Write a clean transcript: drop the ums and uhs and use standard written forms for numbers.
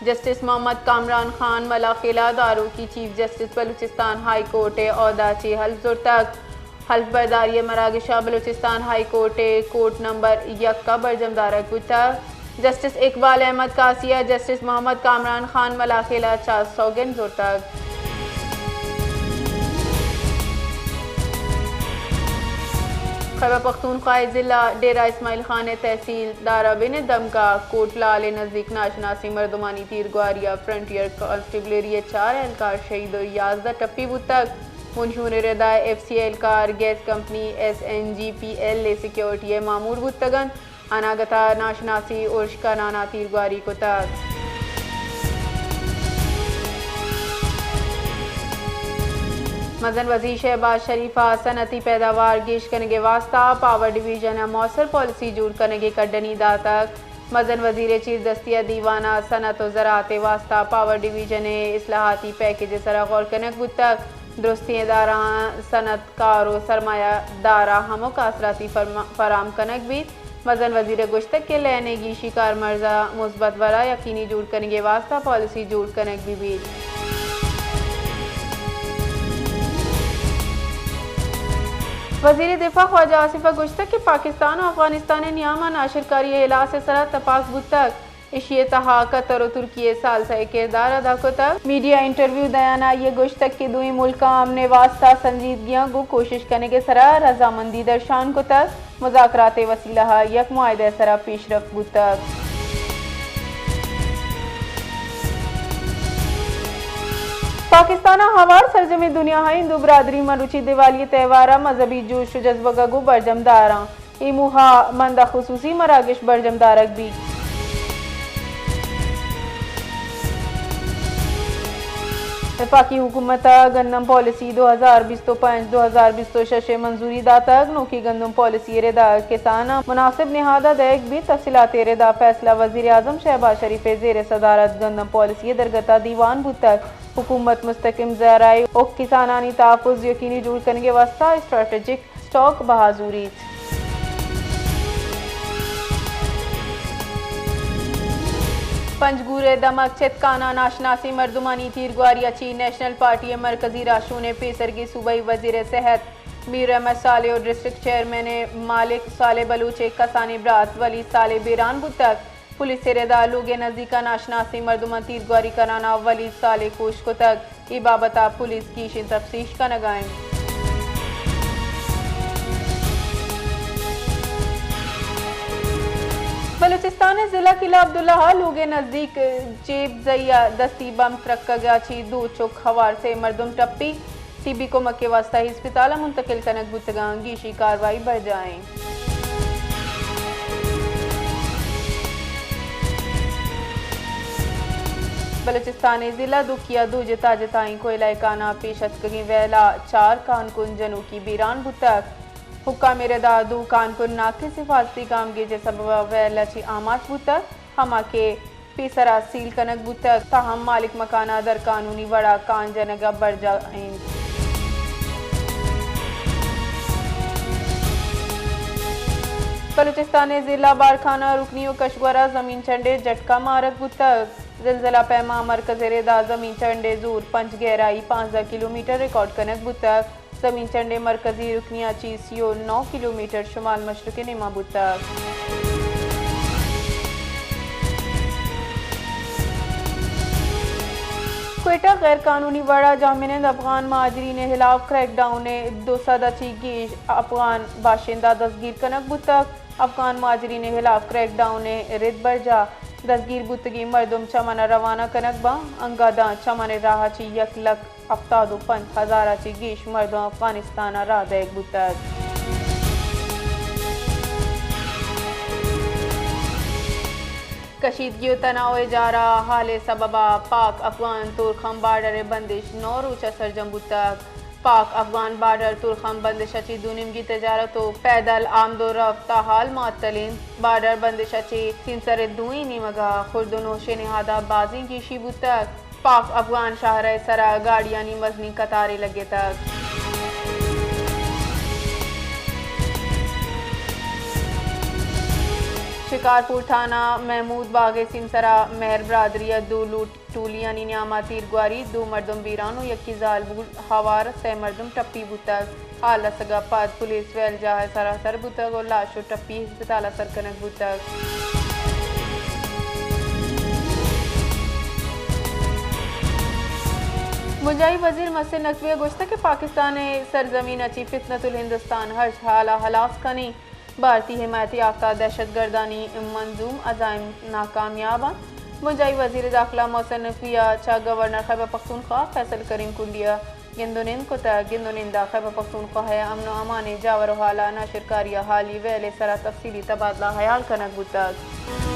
Justice Mohammad Kamran Khan मलाखिला दारू की chief justice Balochistan high court औदाची हल्फ तक हल्फ बरदारी मरागिशा बलूचिस्तान हाई कोर्ट नंबर 1 का बरजमदारक बुतक जस्टिस इकबाल अहमद कासिया जस्टिस मोहम्मद कामरान खान मलाखिला 400 तक खैबर पख्तूनख्वा जिला डेरा इस्माइल खान तहसील दाराबिन दमका कोटलाल नज़दीक नाशनासी मर्दमानी तीरगुआरिया फ्रंटियर कांस्टेबलरी 4 एहलकार शहीद और 11 टप्पी बुतक मुनशूर रदा FC एहलकार गैस कंपनी SNGPL सिक्योरिटी मामूर बुतगन अनागता नाशनासी और शिकानाना तीरगुआरी को तक मजन वजीर शहबाज शरीफा सनती पैदावार गेश करने के वास्ता पावर डिवीजन मौसर पॉलिसी जूर करने के कड्डनी दातक मजन वजीर चीर दस्तिया दीवाना सनत और ज़राअत वास्ता पावर डिवीजन इस्लाहाती पैकेज सरा गौर कनक बुतक दुरुस्ती दारा सनतकार और सरमाया दारा हमो कासराती फराम कनक भी मजन वजीर गुश्तक के लेने की शिकार मर्जा मुस्बत वरा यकीनी जूर करने के वास्ता पॉलिसी जूर कनक भी वज़ीर दिफा ख्वाजा आसिफ गुश्तक के पाकिस्तान और अफगानिस्तान नियामा नाशिरकारी इला से सरा तपाक बुतक इशिये तहा कतर और तुर्की साल से किरदार अदा को तक मीडिया इंटरव्यू दयाना ये गुश्तक के दुई मुल्क आमने वास्ता संजीदगियां को कोशिश करने के सरा रजामंदी दर्शान को तक मुज़ाकरात वसीला यक मुआहदे सरा पेशरफ बुतक पाकिस्तान हवार सरजमी दुनिया हिंदू बरादरी मरुची दिवाली त्यौहार मजहबी जोश जज्बा गो बरजमदारा इमुहा मंदा खुसूसी मरागिश बरजमदारक भी वफाकी हुकूमत गंदम पॉलिसी 2025-2026 मंजूरी दातक नोकी गंदम पॉलिसी रेदा किसान मुनासिब निहादा देख भी तफसीलात रेदा फैसला वजीर आजम शहबाज शरीफ जेर सदारत गंदम पॉलिसी दरगता दीवान बुतक हुकूमत मुस्तकिम ज़राए और किसानानी तहफ़्फ़ुज़ यकीनी जूर करने के वास्ता स्ट्रेटेजिक स्टॉक बहाजूरी पंजगूरे दमक चितकाना नाशनासी मर्दुमानी तीरगुआरिया ची नेशनल पार्टी मरकजी राशू ने पेसर की सूबाई वजीर सेहत मीर अहमद साले और डिस्ट्रिक्ट चेयरमैन मालिक साले बलूच कसानी ब्रात वली साले बेरान बुतक पुलिस रेदा लोगे नजदीका नाशनासी मर्दुमा तीरगुआरी कराना वली साले कोश को तक इबाबता पुलिस की शिन तफ्तीश का नगाएं बलूचिस्तान जिला किला अब्दुल्ला लोगे नजदीक जेब जैया दस्ती बम ट्रक गाची 2 चौक हवार से मर्दुम टप्पी TB को मक्के वास्ता अस्पताल मुंतकिल कनक बुतगांगी शी कार्रवाई बढ़ जाएं बलूचिस्तान जिला दुखिया दो जता जताई कोयला काना पेशतगी वेला 4 कानकुन जनू की बीरान बुतक हुक्का मेरे दादू कानकुन नाके सिफारती काम गे सबब वेलाची आमात बुतक हमा के पेसरा सील कनक बुतक ताहम मालिक मकाना दर कानूनी वड़ा कान जनगा बरजा बलूचिस्तान जिला बारखाना रुकनियों कशगोरा जमीन चंडे झटका मारक बुतक जिलजिला पैमा मरकज रेदा जमीन चंडे जोर 5 गहराई 15 किलोमीटर रिकॉर्ड कनक बुतक जमीन चंडे मरकजी रुकनिया चीसियो 9 किलोमीटर शुमाल मशरक़ निमा बुतक क्वेटा गैर कानूनी वड़ा जामिन अफगान महाजरीन खिलाफ क्रैकडाउन ने 200 चीगी अफगान बाशिंदा दस्तगीर कनक बुतक अफगान महाजरीन खिलाफ क्रैकडाउन ने रिद बरजा दस्तगीर बुतगी मर्दुम चमन रवाना कनक बा अंगादा चमन राहची 1,75,000 गीश मर्दुम अफगानिस्तान रादेक बुतक कशीदगी तनाव जारा हाल सबबा पाक अफगान तुरखम बार्डर बंदिश 9 रोचा सरजम बुतक पाक अफगान बार्डर तुरखम बंदिशाची दुनिमगी तजारत पैदल आमदो रफ्ता हाल मातलिन बार्डर बंदिशाची सिंसर दुई निमगा खुर्दनोश निहादा बाजी की शिबू तक पाक अफगान शहर सरा गाड़ियानी मजनी कतारे लगे तक शिकारपुर थाना महमूद बाग सिमसरा मेहर बरादरी दो टूलियानी न्यामा तीर ग्वारी दो मर्दम वीरानो यकी जाल बूल हवार से मर्दम टप्पी बुतक आला सगा पाद पुलिस वेल जाह सरासर बुतक और लाशो टप्पी हिस्पताला सरकनक बुतक। मुंजाई वजीर मस्जिद नकवी गुश्ता के पाकिस्तान सरजमीन अची फितनतुल हिंदुस्तान हज हाला हलाफ कनी भारतीय हिमायती याफ्ता दहशत गर्दानी मंजूम अजाइम नाकामयाबा। मुंजाई वजीर दाखिला मोहसिन नकविया चा गवर्नर खैबर पख्तूनख्वा फैसल करीम कुंडिया गिंदुनिंद को गिंदुनिंदा खैबर पख्तूनख्वा है अमन अमाने जावर हाला नशरकारिया हाली वेले सरा तफसीली तबादला हयाल कनक बुतक।